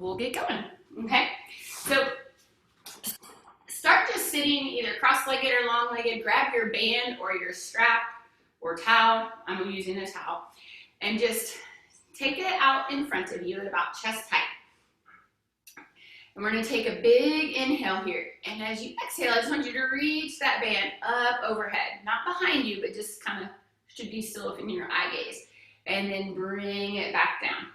we'll get going, okay? So start just sitting either cross-legged or long-legged. Grab your band or your strap or towel. I'm using a towel. And just take it out in front of you at about chest height. And we're going to take a big inhale here. And as you exhale, I just want you to reach that band up overhead. Not behind you, but just kind of should be still within your eye gaze. And then bring it back down.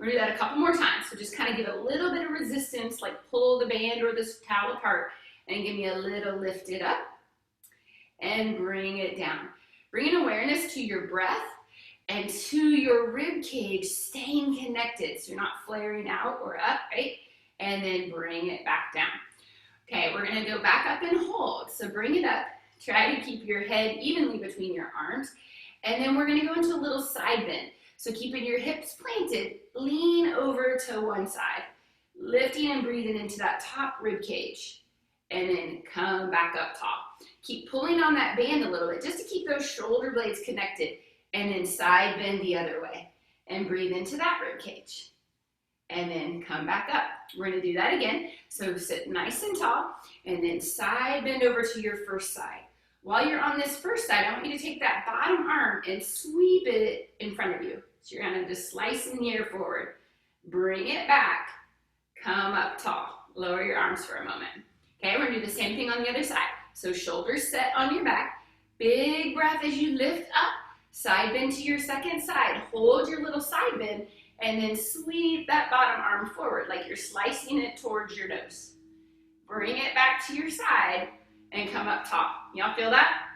We're going to do that a couple more times. So just kind of give a little bit of resistance, like pull the band or this towel apart and give me a little lift it up. And bring it down. Bringing awareness to your breath and to your rib cage, staying connected so you're not flaring out or up, right? And then bring it back down. Okay, we're gonna go back up and hold. So bring it up, try to keep your head evenly between your arms. And then we're gonna go into a little side bend. So keeping your hips planted, lean over to one side, lifting and breathing into that top rib cage. And then come back up top. Keep pulling on that band a little bit just to keep those shoulder blades connected. And then side bend the other way. And breathe into that rib cage. And then come back up. We're going to do that again. So sit nice and tall. And then side bend over to your first side. While you're on this first side, I want you to take that bottom arm and sweep it in front of you. So you're going to just slice in the air forward. Bring it back. Come up tall. Lower your arms for a moment. Okay, we're going to do the same thing on the other side. So shoulders set on your back. Big breath as you lift up. Side bend to your second side. Hold your little side bend. And then sweep that bottom arm forward like you're slicing it towards your nose. Bring it back to your side and come up top. Y'all feel that?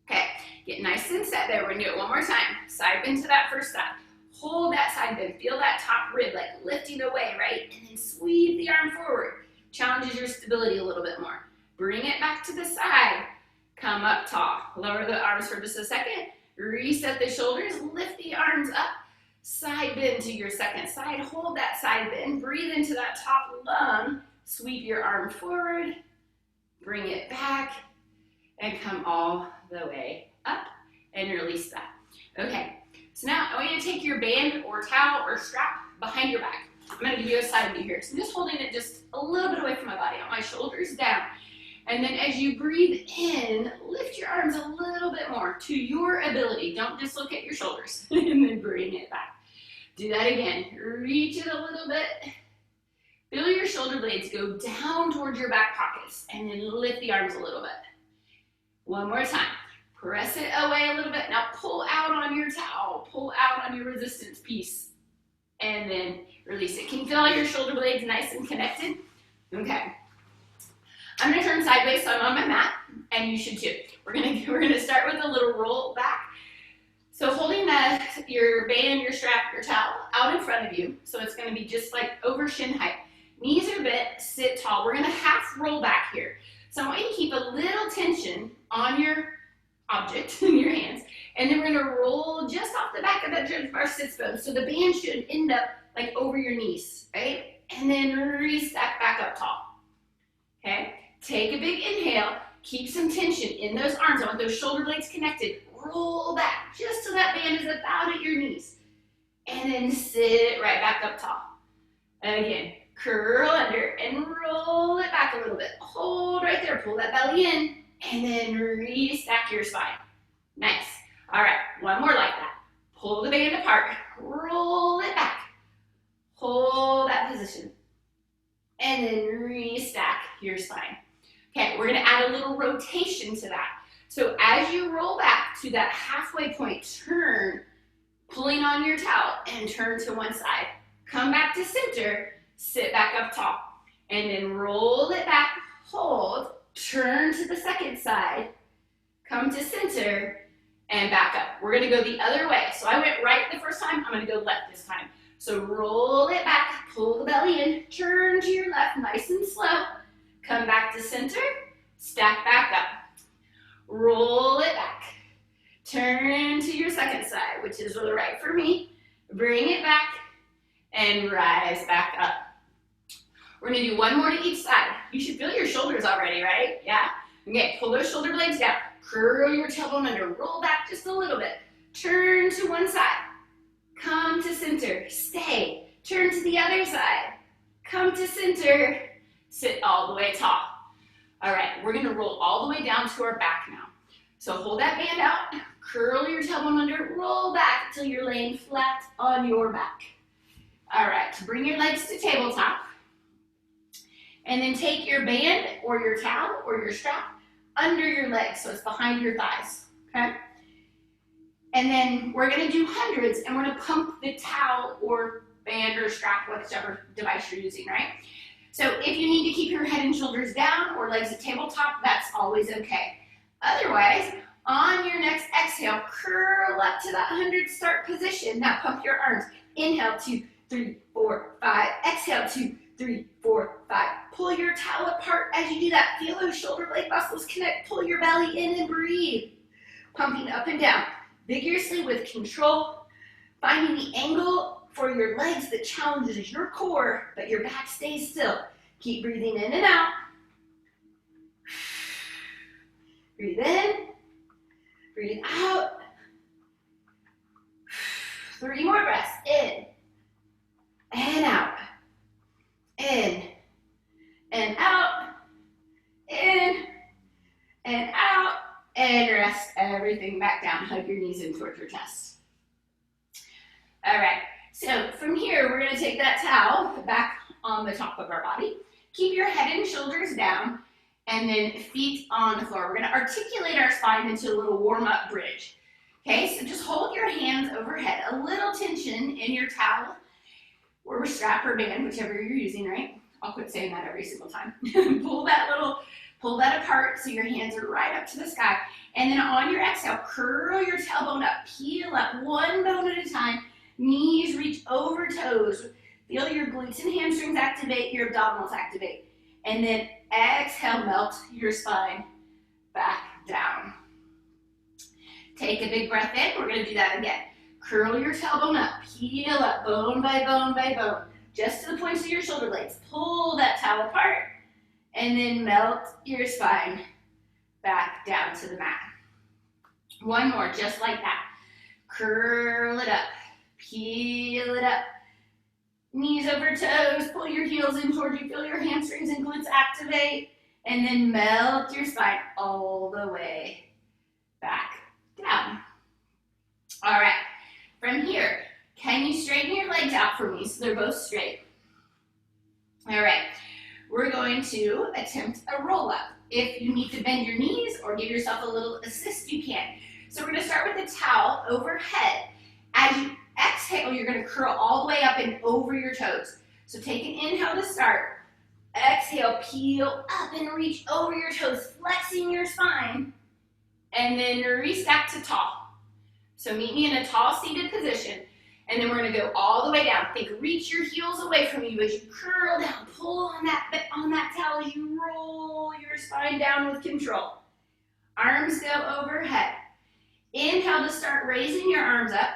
Okay, get nice and set there. We're going to do it one more time. Side bend to that first side. Hold that side bend. Feel that top rib like lifting away, right? And then sweep the arm forward. Challenges your stability a little bit more. Bring it back to the side. Come up tall. Lower the arms for just a second. Reset the shoulders. Lift the arms up. Side bend to your second side. Hold that side bend. Breathe into that top lung. Sweep your arm forward. Bring it back. And come all the way up. And release that. Okay. So now I want you to take your band or towel or strap behind your back. I'm going to give you a side view here. So I'm just holding it just a little bit away from my body. I want my shoulders down. And then as you breathe in, lift your arms a little bit more to your ability. Don't dislocate your shoulders. And then bring it back. Do that again. Reach it a little bit. Feel your shoulder blades go down towards your back pockets. And then lift the arms a little bit. One more time. Press it away a little bit. Now pull out on your towel. Pull out on your resistance piece. And then release it. Can you feel all your shoulder blades nice and connected? Okay. I'm going to turn sideways so I'm on my mat, and you should too. We're going to start with a little roll back. So holding your band, your strap, your towel out in front of you, so it's going to be just like over shin height. Knees are bent, sit tall. We're going to half roll back here. So I want you to keep a little tension on your object in your hands, and then we're going to roll just off the back of our sits bone. So the band should end up like over your knees, right? And then re-stack back up tall. Okay? Take a big inhale. Keep some tension in those arms. I want those shoulder blades connected. Roll back just so that band is about at your knees. And then sit right back up tall. Again, curl under and roll it back a little bit. Hold right there. Pull that belly in. And then re-stack your spine. Nice. All right, one more like that. Pull the band apart. Roll it back. Hold that position. And then re-stack your spine. Okay, we're going to add a little rotation to that. So as you roll back to that halfway point, turn, pulling on your towel, and turn to one side. Come back to center, sit back up tall. And then roll it back, hold, turn to the second side, come to center, and back up. We're going to go the other way. So I went right the first time, I'm going to go left this time. So roll it back, pull the belly in, turn to your left nice and slow. Come back to center, stack back up. Roll it back. Turn to your second side, which is to the right for me. Bring it back and rise back up. We're going to do one more to each side. You should feel your shoulders already, right? Yeah? Okay, pull those shoulder blades down. Curl your tailbone under. Roll back just a little bit. Turn to one side. Come to center. Stay. Turn to the other side. Come to center. Sit all the way tall. All right, we're gonna roll all the way down to our back now. So hold that band out, curl your tailbone under, roll back until you're laying flat on your back. All right, bring your legs to tabletop. And then take your band or your towel or your strap under your legs, so it's behind your thighs, okay? And then we're gonna do hundreds, and we're gonna pump the towel or band or strap, whichever device you're using, right? So if you need to keep your head and shoulders down or legs at tabletop, that's always okay. Otherwise, on your next exhale, curl up to that 100 start position. Now pump your arms. Inhale, 2, 3, 4, 5. Exhale, 2, 3, 4, 5. Pull your towel apart as you do that. Feel those shoulder blade muscles connect. Pull your belly in and breathe. Pumping up and down, vigorously with control. Finding the angle for your legs that challenges your core, but your back stays still. Keep breathing in and out. Breathe in. Breathe out. 3 more breaths. In and out. In and out. In and out. And rest everything back down. Hug your knees in towards your chest. All right. So from here, we're going to take that towel back on the top of our body. Keep your head and shoulders down, and then feet on the floor. We're going to articulate our spine into a little warm-up bridge. Okay, so just hold your hands overhead. A little tension in your towel or strap or band, whichever you're using, right? I'll quit saying that every single time. Pull that apart so your hands are right up to the sky. And then on your exhale, curl your tailbone up. Peel up one bone at a time. Knees reach over toes. Feel your glutes and hamstrings activate, your abdominals activate. And then exhale, melt your spine back down. Take a big breath in. We're going to do that again. Curl your tailbone up. Peel up bone by bone by bone. Just to the points of your shoulder blades. Pull that towel apart. And then melt your spine back down to the mat. One more, just like that. Curl it up. Peel it up. Knees over toes. Pull your heels in towards you. Feel your hamstrings and glutes activate. And then melt your spine all the way back down. All right. From here, can you straighten your legs out for me so they're both straight? All right. We're going to attempt a roll up. If you need to bend your knees or give yourself a little assist, you can. So we're going to start with the towel overhead. As you exhale, you're going to curl all the way up and over your toes. So take an inhale to start. Exhale, peel up and reach over your toes, flexing your spine. And then restack to tall. So meet me in a tall seated position. And then we're going to go all the way down. Think, reach your heels away from you as you curl down. Pull on that towel as you roll your spine down with control. Arms go overhead. Inhale to start raising your arms up.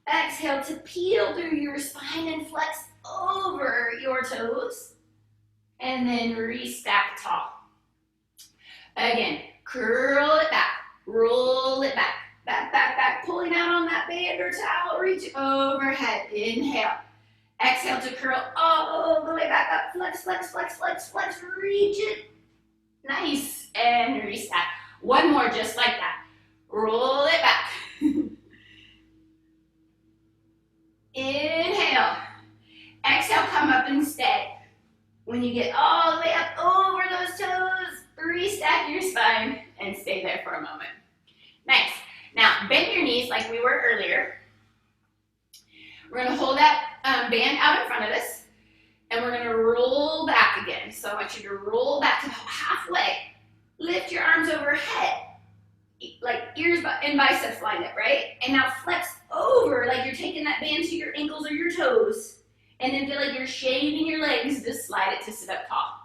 Exhale to peel through your spine and flex over your toes. And then restack tall. Again, curl it back. Roll it back. Back, back, back, pulling out on that band or towel, reach overhead, inhale. Exhale to curl all the way back up, flex, flex, flex, flex, flex, reach it. Nice, and reset. One more just like that. Roll it back. Inhale. Exhale, come up and stay. When you get all the way up over those toes, restack your spine and stay there for a moment. Nice. Now, bend your knees like we were earlier. We're going to hold that band out in front of us, and we're going to roll back again. So I want you to roll back about halfway. Lift your arms overhead, like ears and biceps lined up, right? And now flex over like you're taking that band to your ankles or your toes, and then feel like you're shaving your legs to slide it to sit up tall.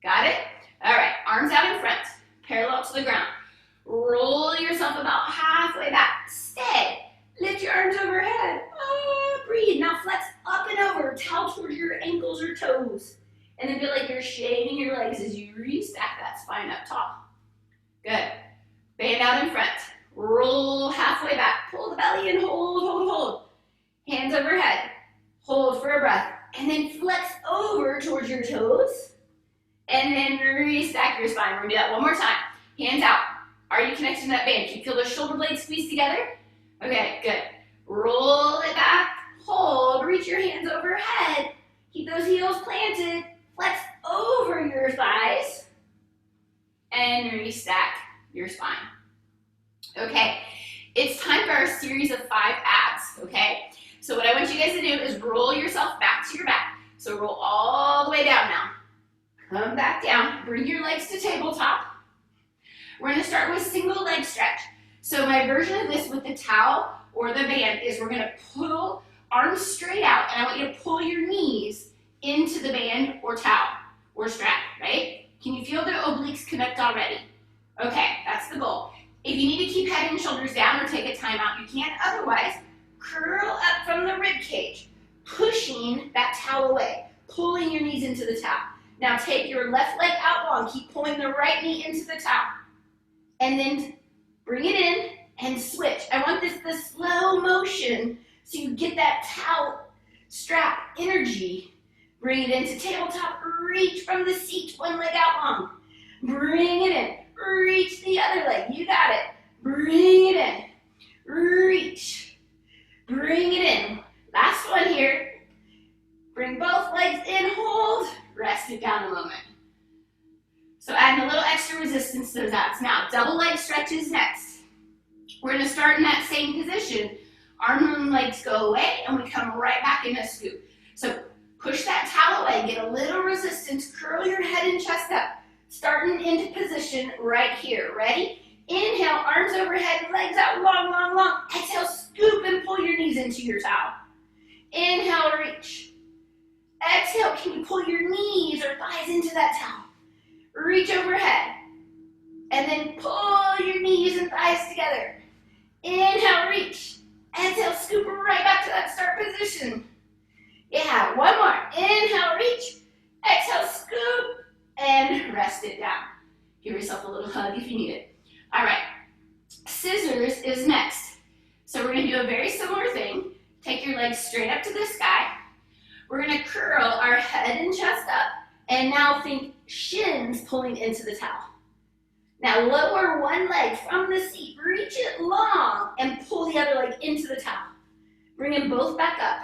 Got it? All right, arms out in front, parallel to the ground. Roll yourself about halfway back. Stay. Lift your arms overhead. Breathe. Now flex up and over. Towel towards your ankles or toes. And then feel like you're shaving your legs as you restack that spine up tall. Good. Band out in front. Roll halfway back. Pull the belly in. Hold, hold, hold. Hands overhead. Hold for a breath. And then flex over towards your toes. And then restack your spine. We're gonna do that one more time. Hands out. Are you connected to that band? Can you feel those shoulder blades squeeze together? Okay, good. Roll it back. Hold. Reach your hands overhead. Keep those heels planted. Flex over your thighs. And restack your spine. Okay, it's time for our series of 5 abs, okay? So what I want you guys to do is roll yourself back to your back. So roll all the way down now. Come back down. Bring your legs to tabletop. We're going to start with single leg stretch. So my version of this with the towel or the band is we're going to pull arms straight out, and I want you to pull your knees into the band or towel or strap, right? Can you feel the obliques connect already? Okay, that's the goal. If you need to keep head and shoulders down or take a time out, you can. Otherwise, curl up from the rib cage, pushing that towel away, pulling your knees into the towel. Now take your left leg out long, keep pulling the right knee into the towel. And then bring it in and switch. I want this the slow motion so you get that towel strap energy. Bring it into tabletop, reach from the seat, one leg out long. Bring it in, reach the other leg, you got it. Bring it in, reach, bring it in. Last one here. Bring both legs in, hold, rest it down a moment. So adding a little extra resistance to those abs. Now, double leg stretches next. We're gonna start in that same position. Arm and legs go away, and we come right back in a scoop. So push that towel away, get a little resistance, curl your head and chest up. Starting into position right here. Ready? Inhale, arms overhead, legs out long, long, long. Exhale, scoop and pull your knees into your towel. Inhale, reach. Exhale, can you pull your knees or thighs into that towel? Reach overhead. And then pull your knees and thighs together. Inhale, reach. Exhale, scoop right back to that start position. Yeah, one more. Inhale, reach. Exhale, scoop. And rest it down. Give yourself a little hug if you need it. All right, scissors is next. So we're gonna do a very similar thing. Take your legs straight up to the sky. We're gonna curl our head and chest up, and now think shins pulling into the towel. Now lower one leg from the seat, reach it long, and pull the other leg into the towel. Bring them both back up,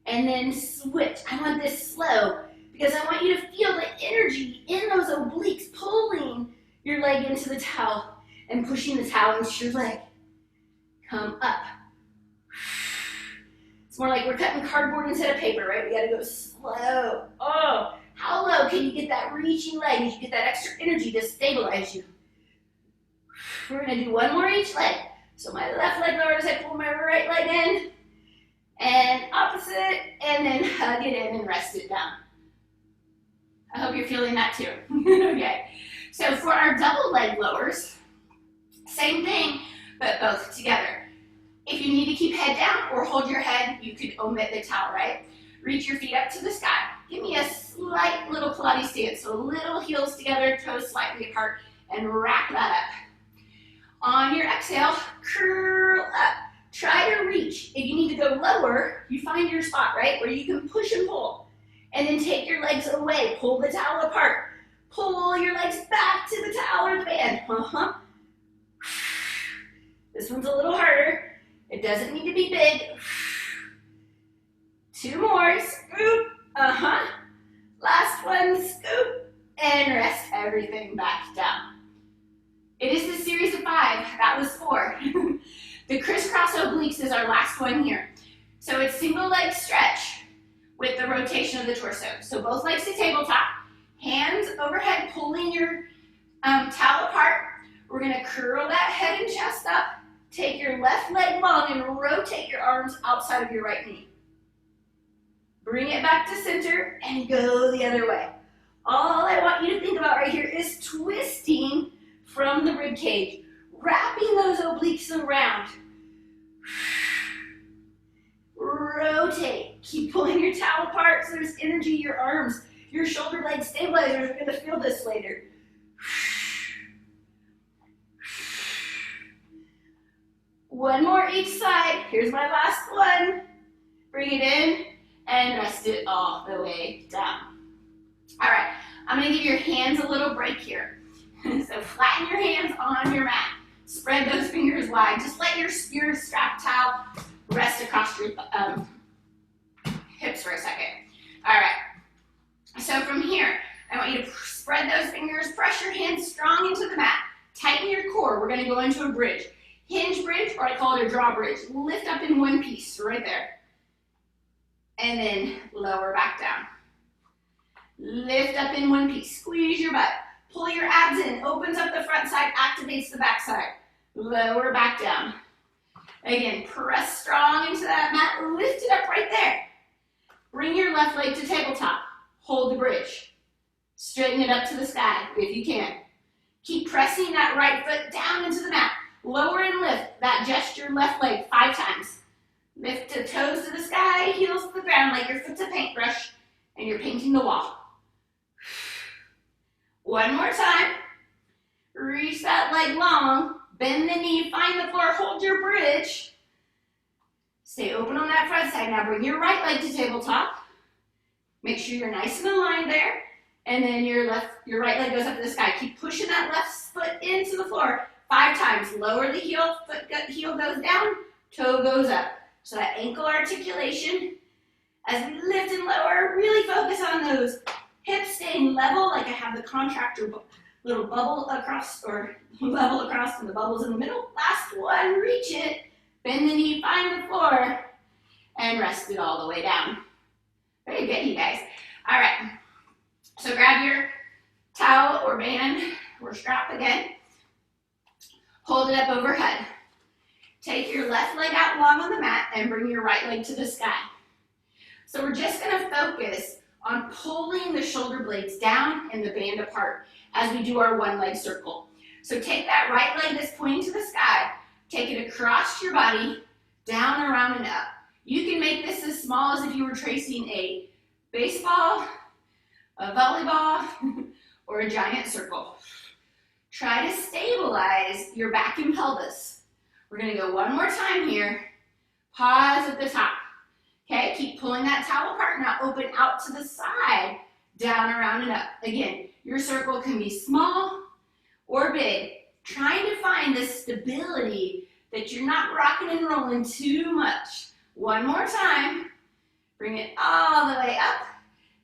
and then switch. I want this slow, because I want you to feel the energy in those obliques pulling your leg into the towel and pushing the towel into your leg. Come up. It's more like we're cutting cardboard instead of paper, right? We gotta go slow. Oh, how low can you get that reaching leg as you get that extra energy to stabilize you? We're gonna do one more each leg. So my left leg lowered as I pull my right leg in, and opposite, and then hug it in and rest it down. I hope you're feeling that too. Okay, so for our double leg lowers, same thing, but both together. If you need to keep head down or hold your head, you could omit the towel, right? Reach your feet up to the sky. Give me a slight little Pilates stance, so little heels together, toes slightly apart, and wrap that up. On your exhale, curl up. Try to reach. If you need to go lower, you find your spot, right, where you can push and pull. And then take your legs away. Pull the towel apart. Pull your legs back to the towel or the band. This one's a little harder. It doesn't need to be big. 2 more. Scoop. Last one. Scoop. And rest everything back down. It is the series of 5. That was 4. The crisscross obliques is our last one here. So it's single leg stretch with the rotation of the torso. So both legs to tabletop, hands overhead, pulling your towel apart. We're gonna curl that head and chest up, take your left leg long and rotate your arms outside of your right knee. Bring it back to center and go the other way. All I want you to think about right here is twisting from the rib cage, wrapping those obliques around. Rotate. Keep pulling your towel apart so there's energy in your arms. Your shoulder blade stabilizers are going to feel this later. One more each side. Here's my last one. Bring it in and rest it all the way down. All right, I'm gonna give your hands a little break here. So flatten your hands on your mat. Spread those fingers wide. Just let your strap towel rest across your hips for a second. All right, so from here, I want you to spread those fingers, press your hands strong into the mat, tighten your core. We're gonna go into a bridge. Hinge bridge, or I call it a drawbridge. Lift up in one piece, right there. And then lower back down. Lift up in one piece, squeeze your butt. Pull your abs in, opens up the front side, activates the back side. Lower back down. Again, press strong into that mat, lift it up right there. Bring your left leg to tabletop. Hold the bridge. Straighten it up to the sky if you can. Keep pressing that right foot down into the mat. Lower and lift that gesture left leg 5 times. Lift the toes to the sky, heels to the ground like your foot's a paintbrush and you're painting the wall. One more time. Reach that leg long. Bend the knee, find the floor, hold your bridge. Stay open on that front side. Now bring your right leg to tabletop. Make sure you're nice and aligned there. And then your right leg goes up to the sky. Keep pushing that left foot into the floor 5 times. Lower the heel, heel goes down, toe goes up. So that ankle articulation. As we lift and lower, really focus on those hips staying level, like I have the contractor little bubble across, or level across, and the bubble's in the middle. Last one, reach it. Bend the knee, find the floor, and rest it all the way down. Very good, you guys. All right, so grab your towel or band or strap again. Hold it up overhead. Take your left leg out long on the mat and bring your right leg to the sky. So we're just gonna focus on pulling the shoulder blades down and the band apart as we do our one leg circle. So take that right leg that's pointing to the sky, take it across your body, down, around, and up. You can make this as small as if you were tracing a baseball, a volleyball, or a giant circle. Try to stabilize your back and pelvis. We're gonna go one more time here. Pause at the top. Okay, keep pulling that towel apart. Now open out to the side, down, around, and up. Again, your circle can be small or big. Trying to find this stability that you're not rocking and rolling too much. One more time. Bring it all the way up.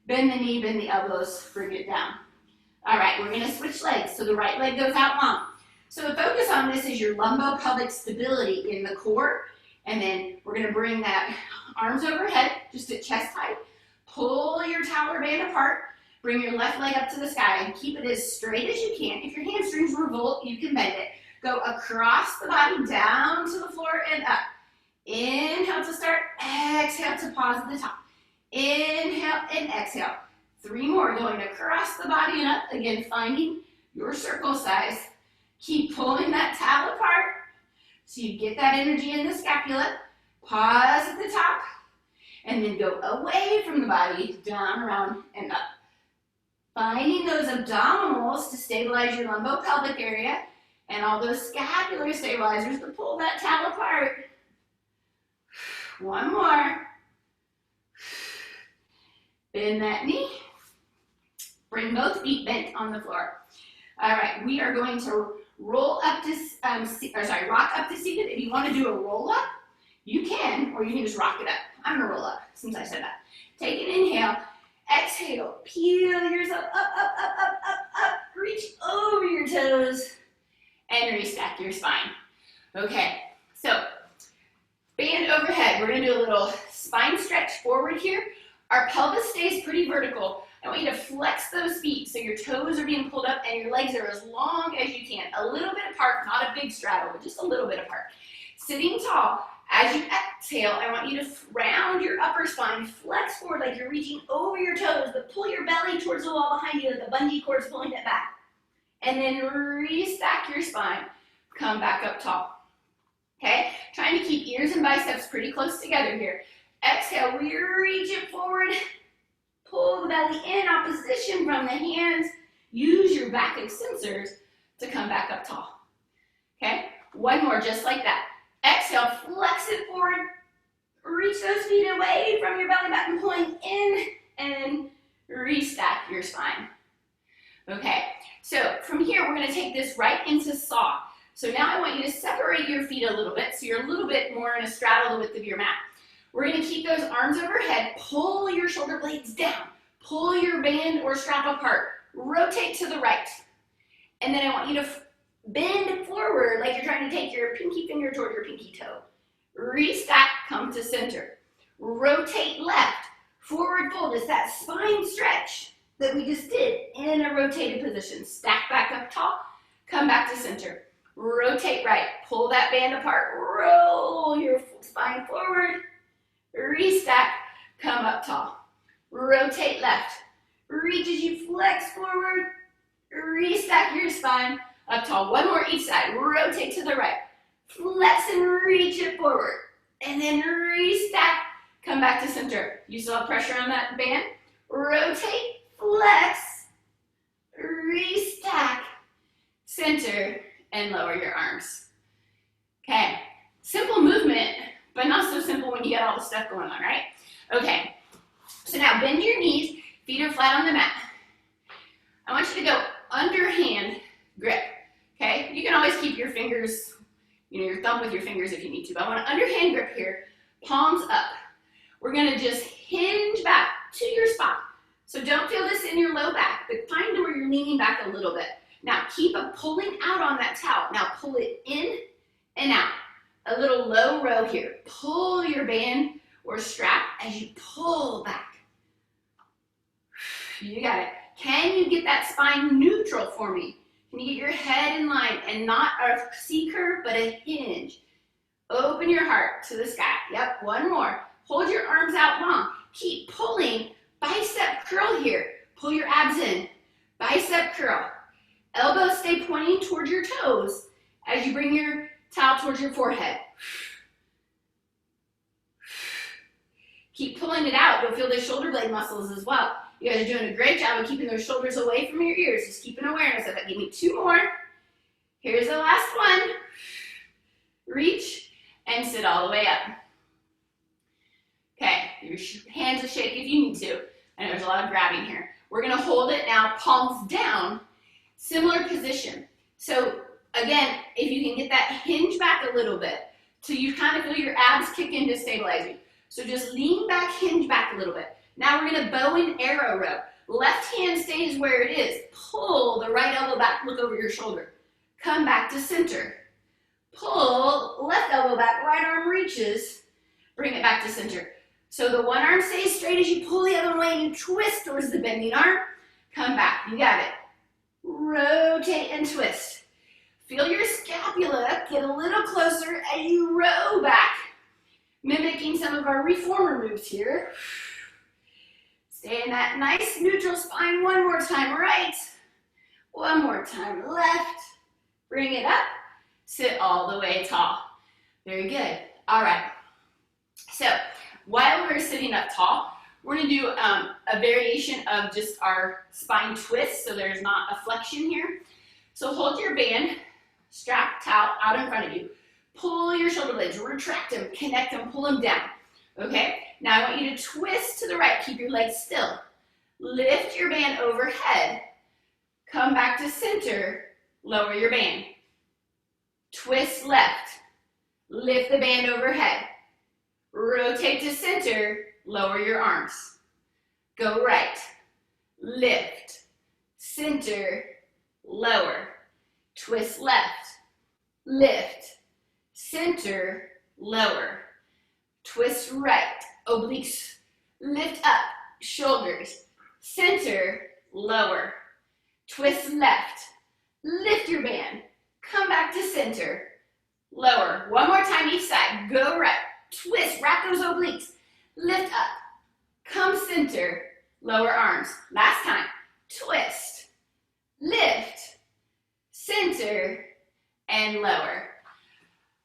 Bend the knee, bend the elbows, bring it down. All right, we're gonna switch legs. So the right leg goes out long. So the focus on this is your lumbopelvic stability in the core. And then we're gonna bring that arms overhead, just at chest height. Pull your towel or band apart. Bring your left leg up to the sky and keep it as straight as you can. If your hamstrings revolt, you can bend it. Go across the body, down to the floor and up. Inhale to start, exhale to pause at the top. Inhale and exhale. 3 more, going across the body and up. Again, finding your circle size. Keep pulling that towel apart so you get that energy in the scapula. Pause at the top, and then go away from the body, down, around, and up. Finding those abdominals to stabilize your lumbopelvic area, and all those scapular stabilizers to pull that towel apart. One more. Bend that knee. Bring both feet bent on the floor. All right, we are going to roll up to, rock up to seated. If you want to do a roll up, you can, or you can just rock it up. I'm gonna roll up since I said that. Take an inhale, exhale, peel yourself up, up, up, up, up, up. Reach over your toes and restack your spine. Okay, so band overhead. We're gonna do a little spine stretch forward here. Our pelvis stays pretty vertical. I want you to flex those feet so your toes are being pulled up and your legs are as long as you can. A little bit apart, not a big straddle, but just a little bit apart. Sitting tall. As you exhale, I want you to round your upper spine, flex forward like you're reaching over your toes, but pull your belly towards the wall behind you like the bungee cord's pulling it back. And then restack your spine. Come back up tall. Okay? Trying to keep ears and biceps pretty close together here. Exhale, we reach it forward. Pull the belly in, opposition from the hands. Use your back extensors to come back up tall. Okay? One more, just like that. Exhale, flex it forward, Reach those feet away from your belly button, pulling in and restack your spine. Okay, so from here, we're gonna take this right into saw. So now I want you to separate your feet a little bit so you're a little bit more in a straddle the width of your mat. We're gonna keep those arms overhead, pull your shoulder blades down, pull your band or strap apart, rotate to the right. And then I want you to bend forward like you're trying to take your pinky finger toward your pinky toe. Restack, come to center. Rotate left, forward fold. It's that spine stretch that we just did in a rotated position. Stack back up tall, come back to center. Rotate right, pull that band apart, roll your spine forward, restack, come up tall. Rotate left, reach as you flex forward, restack your spine up tall. One more each side, rotate to the right. Flex and reach it forward. And then restack, come back to center. You still have pressure on that band. Rotate, flex, restack, center, and lower your arms. Okay, simple movement, but not so simple when you got all the stuff going on, right? Okay, so now bend your knees, feet are flat on the mat. I want you to go underhand grip, okay? You can always keep your fingers, your thumb with your fingers if you need to, but I want an underhand grip here, palms up. We're gonna just hinge back to your spot. So don't feel this in your low back, but find where you're leaning back a little bit. Now keep pulling out on that towel. Now pull it in and out. A little low row here. Pull your band or strap as you pull back. You got it. Can you get that spine neutral for me? Can you get your head in line and not a C curve, but a hinge? Open your heart to the sky. Yep, one more. Hold your arms out long. Keep pulling. Bicep curl here. Pull your abs in. Bicep curl. Elbows stay pointing towards your toes as you bring your towel towards your forehead. Keep pulling it out. You'll feel the shoulder blade muscles as well. You guys are doing a great job of keeping those shoulders away from your ears. Just keep an awareness of it. Give me two more. Here's the last one. Reach and sit all the way up. Okay, your hands will shake if you need to. I know there's a lot of grabbing here. We're gonna hold it now, palms down, similar position. So again, if you can get that hinge back a little bit, till you kind of feel your abs kick in to stabilize you. So just lean back, hinge back a little bit. Now we're gonna bow and arrow row. Left hand stays where it is. Pull the right elbow back, look over your shoulder. Come back to center. Pull, left elbow back, right arm reaches, bring it back to center. So the one arm stays straight as you pull the other way and you twist towards the bending arm. Come back, you got it. Rotate and twist. Feel your scapula get a little closer as you row back, mimicking some of our reformer moves here. Stay in that nice neutral spine. One more time, right. One more time, left. Bring it up. Sit all the way tall. Very good. All right. So while we're sitting up tall, we're going to do a variation of just our spine twist, so there's not a flexion here. So hold your band, strap towel out in front of you. Pull your shoulder blades, retract them, connect them, pull them down. Okay? Now I want you to twist to the right. Keep your legs still. Lift your band overhead. Come back to center. Lower your band. Twist left. Lift the band overhead. Rotate to center. Lower your arms. Go right. Lift. Center. Lower. Twist left. Lift. Center. Lower. Twist right. Obliques. Lift up. Shoulders. Center. Lower. Twist left. Lift your band. Come back to center. Lower. One more time each side. Go right. Twist. Wrap those obliques. Lift up. Come center. Lower arms. Last time. Twist. Lift. Center. And lower.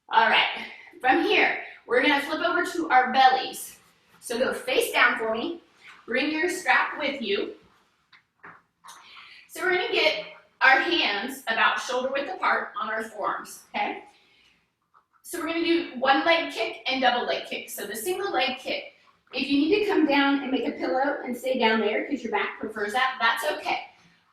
All right. From here, we're going to flip over to our bellies. So go face down for me. Bring your strap with you. So we're going to get our hands about shoulder width apart on our forearms, okay? So we're gonna do one leg kick and double leg kick. So the single leg kick, if you need to come down and make a pillow and stay down there because your back prefers that, that's okay.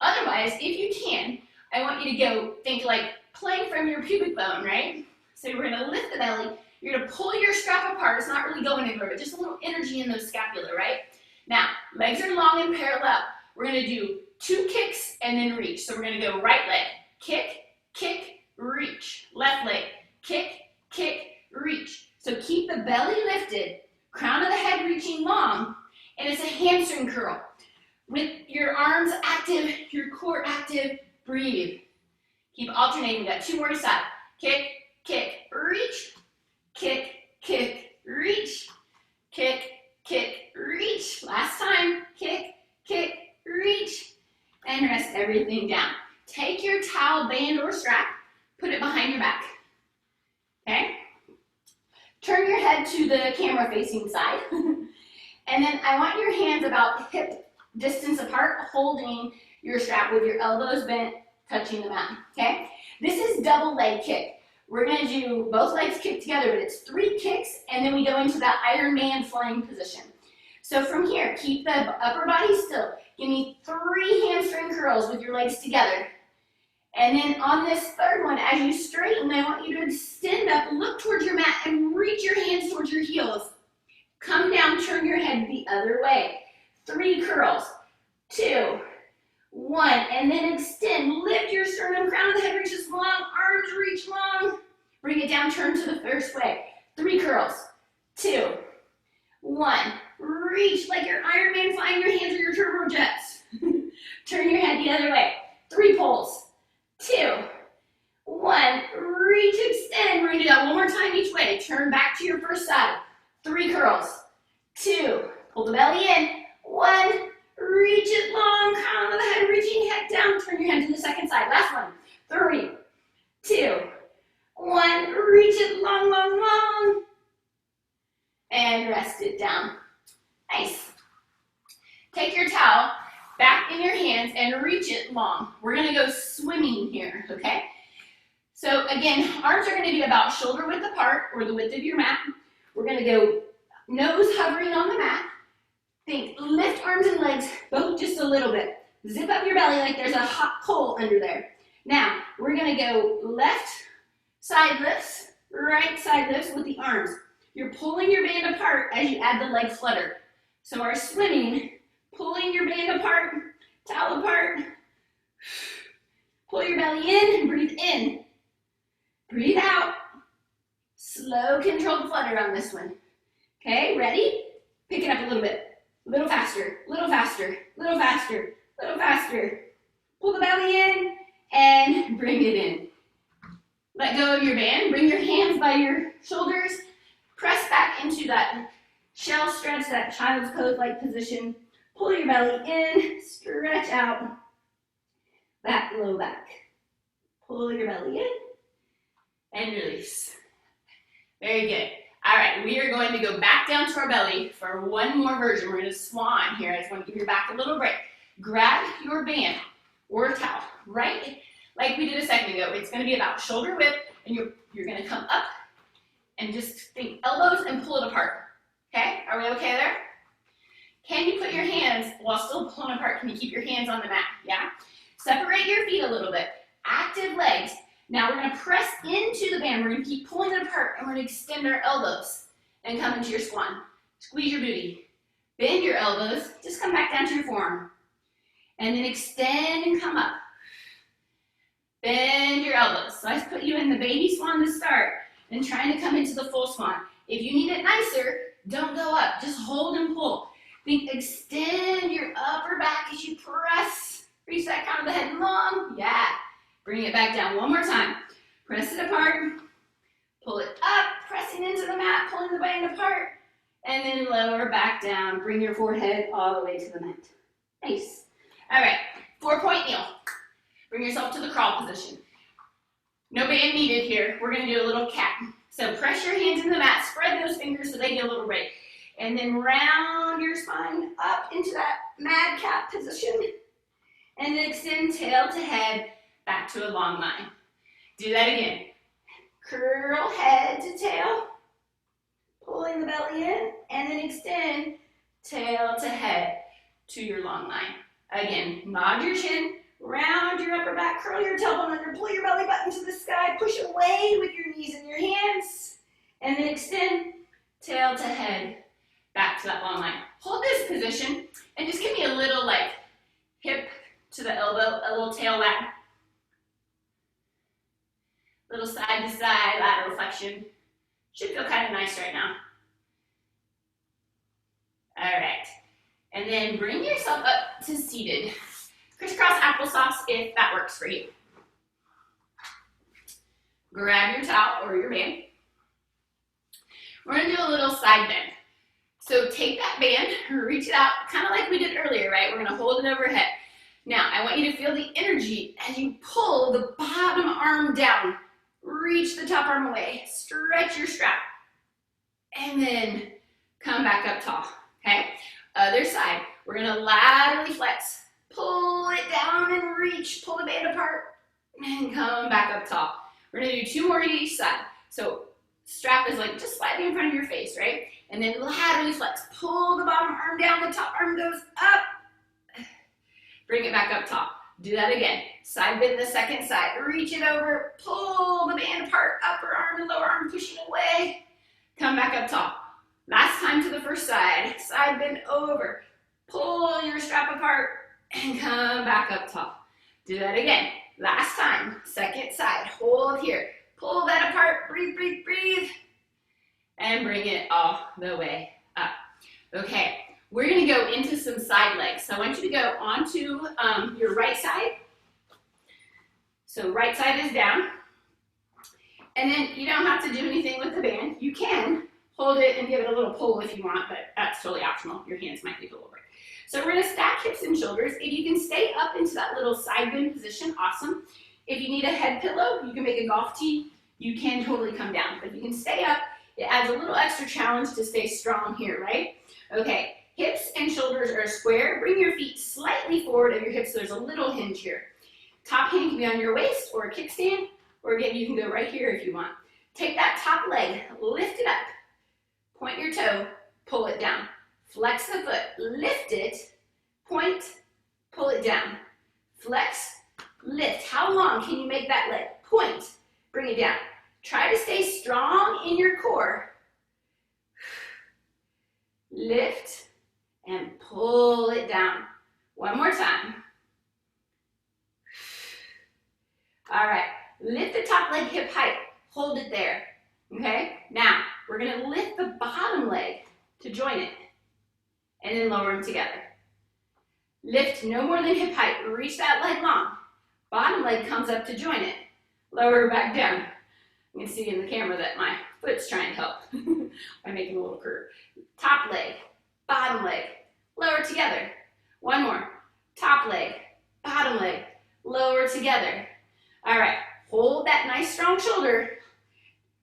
Otherwise, if you can, I want you to go think like plank from your pubic bone, right? So we're gonna lift the belly, you're gonna pull your strap apart, it's not really going anywhere, but just a little energy in those scapula, right? Now, legs are long and parallel. We're gonna do 2 kicks and then reach. So we're gonna go right leg, kick, kick, reach. Left leg, kick, kick, reach. So keep the belly lifted, crown of the head reaching long, and it's a hamstring curl. With your arms active, your core active, breathe. Keep alternating. We got 2 more to side. Kick, kick, reach. Kick, kick, reach. Kick, kick, reach. Last time. Kick, kick, reach. And rest everything down. Take your towel, band, or strap. Put it behind your back. Okay? Turn your head to the camera facing side. And then I want your hands about hip distance apart, holding your strap with your elbows bent, touching the mat, okay? This is double leg kick. We're gonna do both legs kick together, but it's 3 kicks, and then we go into that Iron Man flying position. So from here, keep the upper body still. Give me 3 hamstring curls with your legs together. And then on this third one, as you straighten, I want you to extend up, look towards your mat, and reach your hands towards your heels. Come down, turn your head the other way. 3 curls, 2, 1, and then extend. Lift your sternum, crown of the head reaches long, arms reach long. Bring it down, turn to the first way. 3 curls, 2, 1. Reach like your Iron Man flying your hands or your turbo jets. Turn your head the other way. 3 pulls, 2, 1. Reach, extend. Bring it out one more time each way. Turn back to your first side. 3 curls, 2. Pull the belly in. 1. Reach it long. Crown of the head, reaching head down. Turn your head to the second side. Last one. 3, 2, 1. Reach it long, long, long. And rest it down. Nice. Take your towel back in your hands and reach it long. We're going to go swimming here, okay? So again, arms are going to be about shoulder width apart, or the width of your mat. We're going to go nose hovering on the mat. Think, lift arms and legs both just a little bit. Zip up your belly like there's a hot coal under there. Now, we're going to go left side lifts, right side lifts with the arms. You're pulling your band apart as you add the leg flutter. So our swimming, pulling your band apart, towel apart. Pull your belly in and breathe in. Breathe out. Slow, controlled flutter on this one. Okay, ready? Pick it up a little bit. A little faster, little faster, little faster, little faster. Pull the belly in and bring it in. Let go of your band. Bring your hands by your shoulders. Press back into that shell stretch, that child's pose-like position. Pull your belly in, stretch out, back, low back. Pull your belly in and release. Very good. All right, we are going to go back down to our belly for one more version. We're going to swan here. I just want to give your back a little break. Grab your band or towel, right? Like we did a second ago. It's going to be about shoulder width, and you're going to come up and just think elbows and pull it apart. Okay? Are we okay there? Can you put your hands, while still pulling apart, can you keep your hands on the mat? Yeah? Separate your feet a little bit. Active legs. Now we're going to press into the band. We're going to keep pulling it apart, and we're going to extend our elbows and come into your swan. Squeeze your booty. Bend your elbows. Just come back down to your forearm. And then extend and come up. Bend your elbows. So I just put you in the baby swan to start and trying to come into the full swan. If you need it nicer, don't go up. Just hold and pull. Think, extend your upper back as you press. Reach that crown of the head long. Yeah. Bring it back down one more time. Press it apart. Pull it up, pressing into the mat, pulling the band apart. And then lower back down. Bring your forehead all the way to the mat. Nice. All right, 4-point kneel. Bring yourself to the crawl position. No band needed here. We're going to do a little cat. So press your hands in the mat. Spread those fingers so they get a little break. And then round your spine up into that mad cat position. And then extend tail to head back to a long line. Do that again. Curl head to tail, pulling the belly in, and then extend tail to head to your long line. Again, nod your chin, round your upper back, curl your tailbone under, pull your belly button to the sky, push away with your knees and your hands, and then extend tail to head back to that long line. Hold this position and just give me a little like hip to the elbow, a little tail wag. Little side to side lateral flexion. Should feel kind of nice right now. All right. And then bring yourself up to seated. Crisscross applesauce if that works for you. Grab your towel or your band. We're going to do a little side bend. So take that band, reach it out, kind of like we did earlier, right? We're going to hold it overhead. Now, I want you to feel the energy as you pull the bottom arm down. Reach the top arm away, stretch your strap, and then come back up tall, okay? Other side, we're gonna laterally flex, pull it down and reach, pull the band apart, and come back up tall. We're gonna do 2 more to each side. So strap is like just slightly in front of your face, right? And then laterally flex, pull the bottom arm down, the top arm goes up, bring it back up tall. Do that again. Side bend the second side. Reach it over, pull the band apart, upper arm and lower arm pushing away. Come back up tall. Last time to the first side. Side bend over, pull your strap apart, and come back up tall. Do that again. Last time, second side. Hold here. Pull that apart, breathe, breathe, breathe, and bring it all the way up. Okay. We're going to go into some side legs. So I want you to go onto your right side. So right side is down. And then you don't have to do anything with the band. You can hold it and give it a little pull if you want, but that's totally optional. Your hands might leave a little break. So we're going to stack hips and shoulders. If you can stay up into that little side bend position, awesome. If you need a head pillow, you can make a golf tee. You can totally come down. But if you can stay up, it adds a little extra challenge to stay strong here, right? Okay. Hips and shoulders are square. Bring your feet slightly forward of your hips so there's a little hinge here. Top hand can be on your waist or a kickstand, or again, you can go right here if you want. Take that top leg, lift it up, point your toe, pull it down. Flex the foot, lift it, point, pull it down. Flex, lift. How long can you make that leg? Point, bring it down. Try to stay strong in your core. Lift, and pull it down. One more time. All right, lift the top leg hip height. Hold it there, okay? Now, we're gonna lift the bottom leg to join it, and then lower them together. Lift no more than hip height. Reach that leg long. Bottom leg comes up to join it. Lower back down. You can see in the camera that my foot's trying to help by making a little curve. Top leg, bottom leg, lower together. One more. Top leg, bottom leg, lower together. All right, hold that nice strong shoulder.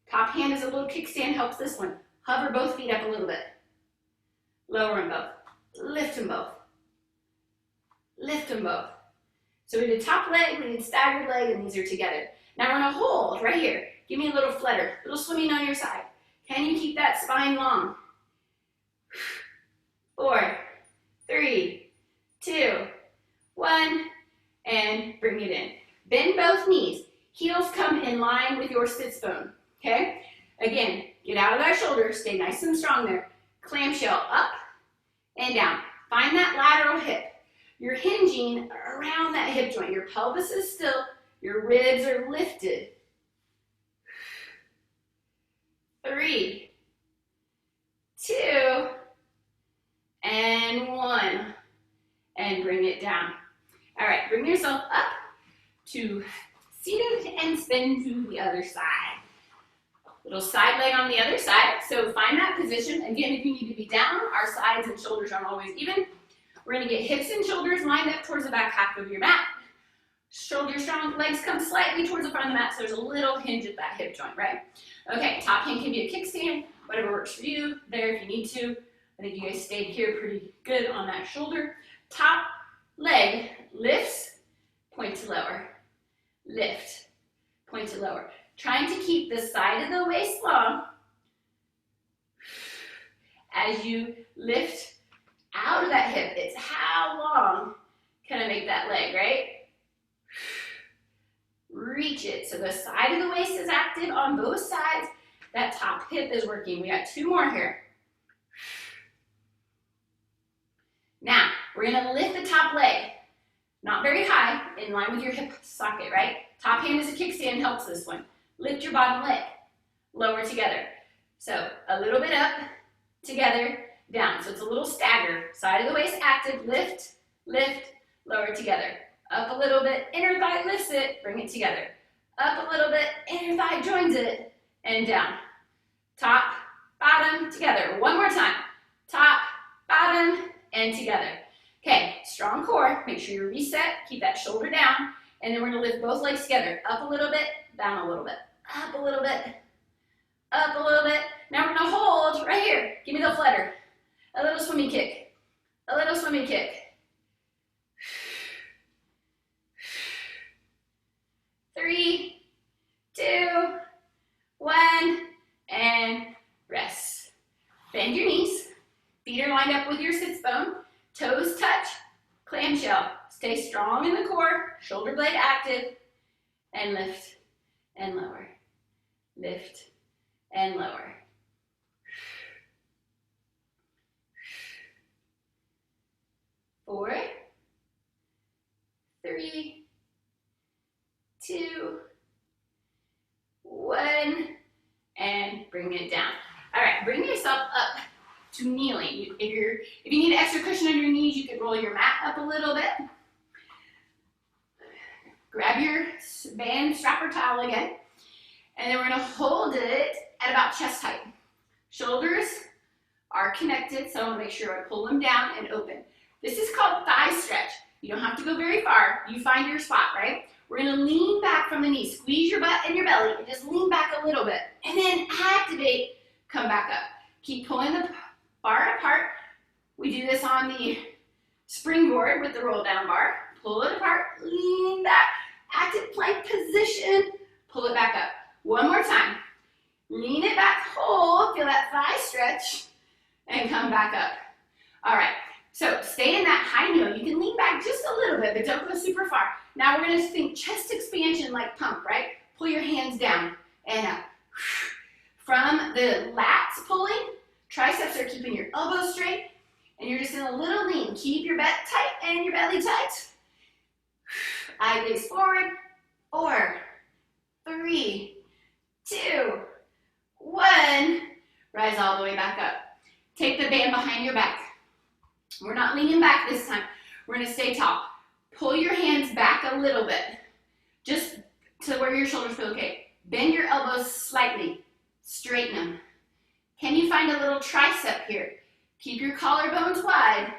Top hand is a little kickstand, helps this one. Hover both feet up a little bit. Lower them both. Lift them both. Lift them both. So we did top leg, we did staggered leg, and these are together. Now we're gonna hold right here. Give me a little flutter, little swimming on your side. Can you keep that spine long? 4, 3, 2, 1, and bring it in. Bend both knees. Heels come in line with your sits bone, okay? Again, get out of that shoulder, stay nice and strong there. Clamshell up and down. Find that lateral hip. You're hinging around that hip joint. Your pelvis is still, your ribs are lifted. 3, 2, and 1. And bring it down. All right, bring yourself up to seated and spin to the other side. Little side leg on the other side. So find that position. Again, if you need to be down, our sides and shoulders aren't always even. We're gonna get hips and shoulders lined up towards the back half of your mat. Shoulder strong, legs come slightly towards the front of the mat, so there's a little hinge at that hip joint, right? Okay, top hand can be a kickstand, whatever works for you there if you need to. I think you guys stayed here pretty good on that shoulder. Top leg lifts, point to lower. Lift, point to lower. Trying to keep the side of the waist long as you lift out of that hip. It's how long can I make that leg, right? Reach it. So the side of the waist is active on both sides. That top hip is working. We got 2 more here. Now, we're going to lift the top leg. Not very high, in line with your hip socket, right? Top hand as a kickstand helps this one. Lift your bottom leg. Lower together. So a little bit up, together, down. So it's a little stagger. Side of the waist active, lift, lift, lower together. Up a little bit, inner thigh lifts it, bring it together. Up a little bit, inner thigh joins it, and down. Top, bottom, together. One more time. Top, bottom, and together. Okay, strong core. Make sure you reset, keep that shoulder down, and then we're gonna lift both legs together. Up a little bit, down a little bit. Up a little bit, up a little bit. Now we're gonna hold right here. Give me the flutter. A little swimming kick. A little swimming kick. 3, 2, 1, and rest. Bend your knees. Feet are lined up with your sits bone. Toes touch. Clamshell. Stay strong in the core. Shoulder blade active. And lift and lower. Lift and lower. 4, 3, 2, 1, and bring it down. All right, bring yourself up to kneeling. If you need an extra cushion on your knees, you could roll your mat up a little bit. Grab your band, strap, or towel again, and then we're gonna hold it at about chest height. Shoulders are connected, so I wanna make sure I pull them down and open. This is called thigh stretch. You don't have to go very far. You find your spot, right? We're gonna lean back from the knee. Squeeze your butt and your belly and just lean back a little bit. And then activate, come back up. Keep pulling the bar apart. We do this on the springboard with the roll down bar. Pull it apart, lean back, active plank position, pull it back up. One more time. Lean it back, hold, feel that thigh stretch, and come back up. All right, so stay in that high kneel. You can lean back just a little bit, but don't go super far. Now we're gonna think chest expansion like pump, right? Pull your hands down and up. From the lats pulling, triceps are keeping your elbows straight, and you're just in a little lean. Keep your butt tight and your belly tight. Eye gaze forward. 4, 3, 2, 1. Rise all the way back up. Take the band behind your back. We're not leaning back this time. We're gonna stay tall. Pull your hands back a little bit, just to where your shoulders feel okay. Bend your elbows slightly. Straighten them. Can you find a little tricep here? Keep your collarbones wide,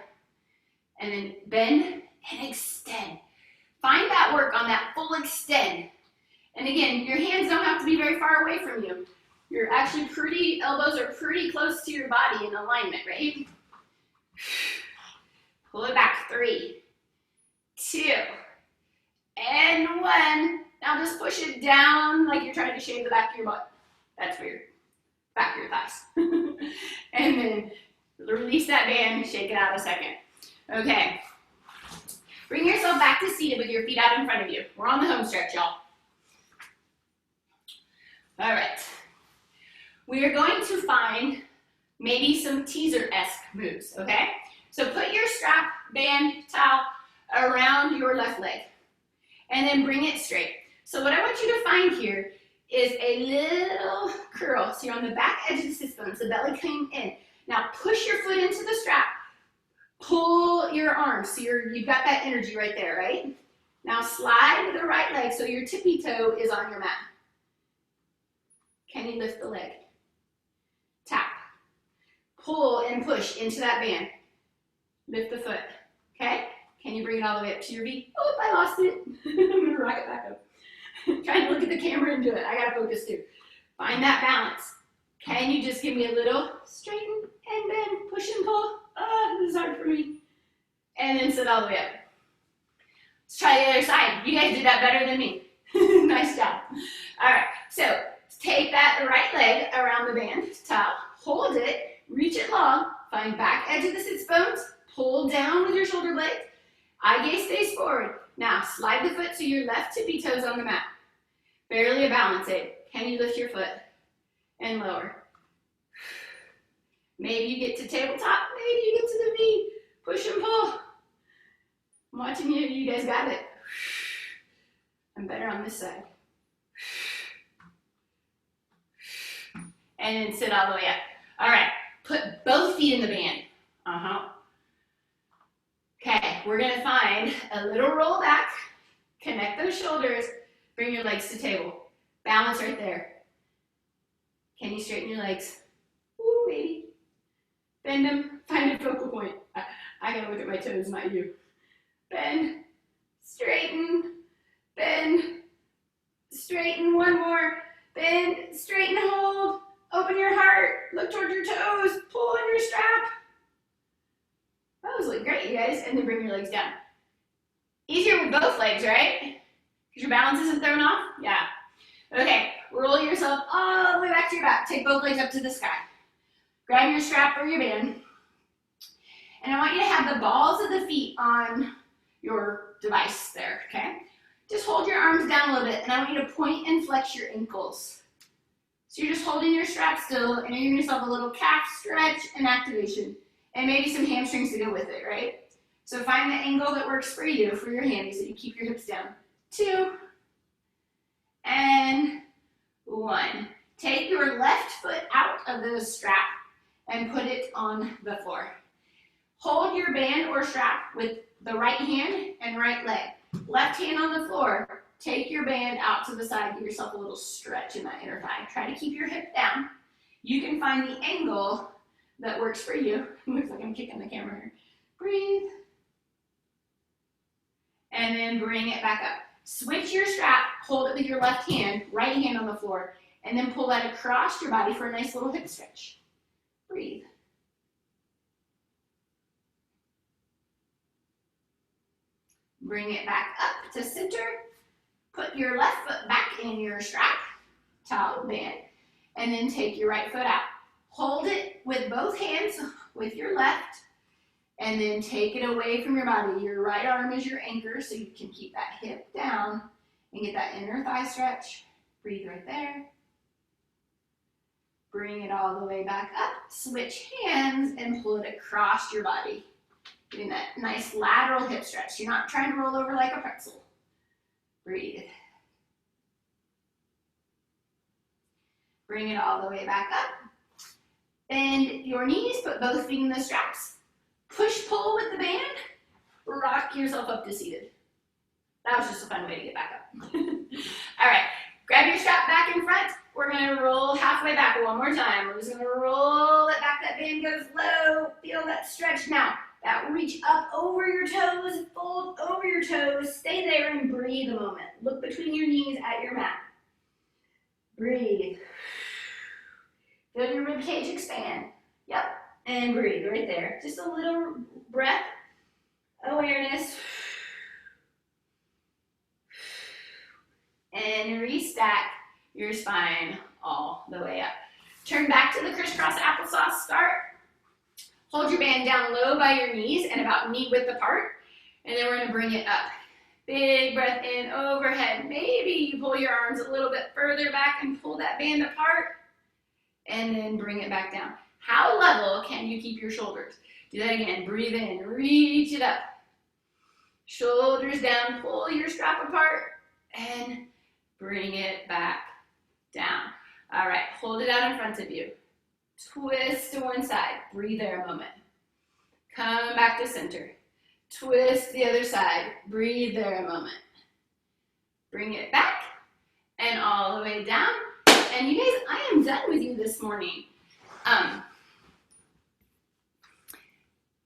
and then bend and extend. Find that work on that full extend. And again, your hands don't have to be very far away from you. You're actually elbows are pretty close to your body in alignment, right? Pull it back. 3, 2, and 1. Now just push it down like you're trying to shave the back of your butt. That's weird. Back of your thighs. And then release that band, shake it out a second. Okay. Bring yourself back to seated with your feet out in front of you. We're on the home stretch, y'all. All right. We are going to find maybe some teaser-esque moves, okay? So put your strap, band, towel around your left leg, and then bring it straight. So what I want you to find here is a little curl. So you're on the back edge of the sit bone, so the belly came in. Now push your foot into the strap. Pull your arms, so you've got that energy right there, right? Now slide the right leg so your tippy toe is on your mat. Can you lift the leg? Tap. Pull and push into that band. Lift the foot, okay? Can you bring it all the way up to your feet? Oh, I lost it. I'm gonna rock it back up. Trying to look at the camera and do it. I gotta focus too. Find that balance. Can you just give me a little straighten and bend, push and pull? Oh, this is hard for me. And then sit all the way up. Let's try the other side. You guys did that better than me. Nice job. All right, so take that right leg around the band, towel, hold it, reach it long, find back edge of the sits bones, pull down with your shoulder blades, eye gaze stays forward. Now slide the foot so your left tippy toes on the mat. Barely a balance aid. Can you lift your foot and lower? Maybe you get to tabletop, maybe you get to the V. Push and pull. I'm watching you, you guys got it. I'm better on this side. And then sit all the way up. All right, put both feet in the band. Okay, we're gonna find a little roll back, connect those shoulders, bring your legs to table. Balance right there. Can you straighten your legs? Ooh, maybe. Bend them, find a focal point. I gotta look at my toes, not you. Bend, straighten, one more. Bend, straighten, hold. Open your heart, look towards your toes, pull on your strap. Those look great, you guys. And then bring your legs down. Easier with both legs, right? Because your balance isn't thrown off? Yeah. Okay, roll yourself all the way back to your back. Take both legs up to the sky. Grab your strap or your band. And I want you to have the balls of the feet on your device there, okay? Just hold your arms down a little bit, and I want you to point and flex your ankles. So you're just holding your strap still, and you're giving yourself a little calf stretch and activation, and maybe some hamstrings to go with it, right? So find the angle that works for you, for your hammies, so you keep your hips down. 2, and 1. Take your left foot out of the strap and put it on the floor. Hold your band or strap with the right hand and right leg. Left hand on the floor. Take your band out to the side. Give yourself a little stretch in that inner thigh. Try to keep your hip down. You can find the angle that works for you. Looks like I'm kicking the camera here. Breathe. And then bring it back up. Switch your strap. Hold it with your left hand, right hand on the floor, and then pull that across your body for a nice little hip stretch. Breathe. Bring it back up to center. Put your left foot back in your strap, towel, band, and then take your right foot out. Hold it with both hands with your left, and then take it away from your body. Your right arm is your anchor, so you can keep that hip down and get that inner thigh stretch. Breathe right there. Bring it all the way back up. Switch hands and pull it across your body. Getting that nice lateral hip stretch. You're not trying to roll over like a pretzel. Breathe. Bring it all the way back up. Bend your knees, put both feet in the straps. Push, pull with the band. Rock yourself up to seated. That was just a fun way to get back up. All right, grab your strap back in front. We're gonna roll halfway back one more time. We're just gonna roll it back. That band goes low. Feel that stretch now. That reach up over your toes, fold over your toes, stay there and breathe a moment. Look between your knees at your mat. Breathe. Feel your rib cage expand. Yep, and breathe right there. Just a little breath, awareness. And restack your spine all the way up. Turn back to the crisscross applesauce start. Hold your band down low by your knees and about knee width apart. And then we're gonna bring it up. Big breath in, overhead. Maybe you pull your arms a little bit further back and pull that band apart. And then bring it back down. How level can you keep your shoulders? Do that again. Breathe in, reach it up. Shoulders down, pull your strap apart, and bring it back down. All right, hold it out in front of you. Twist to one side. Breathe there a moment. Come back to center. Twist the other side. Breathe there a moment. Bring it back and all the way down. And you guys, I am done with you this morning.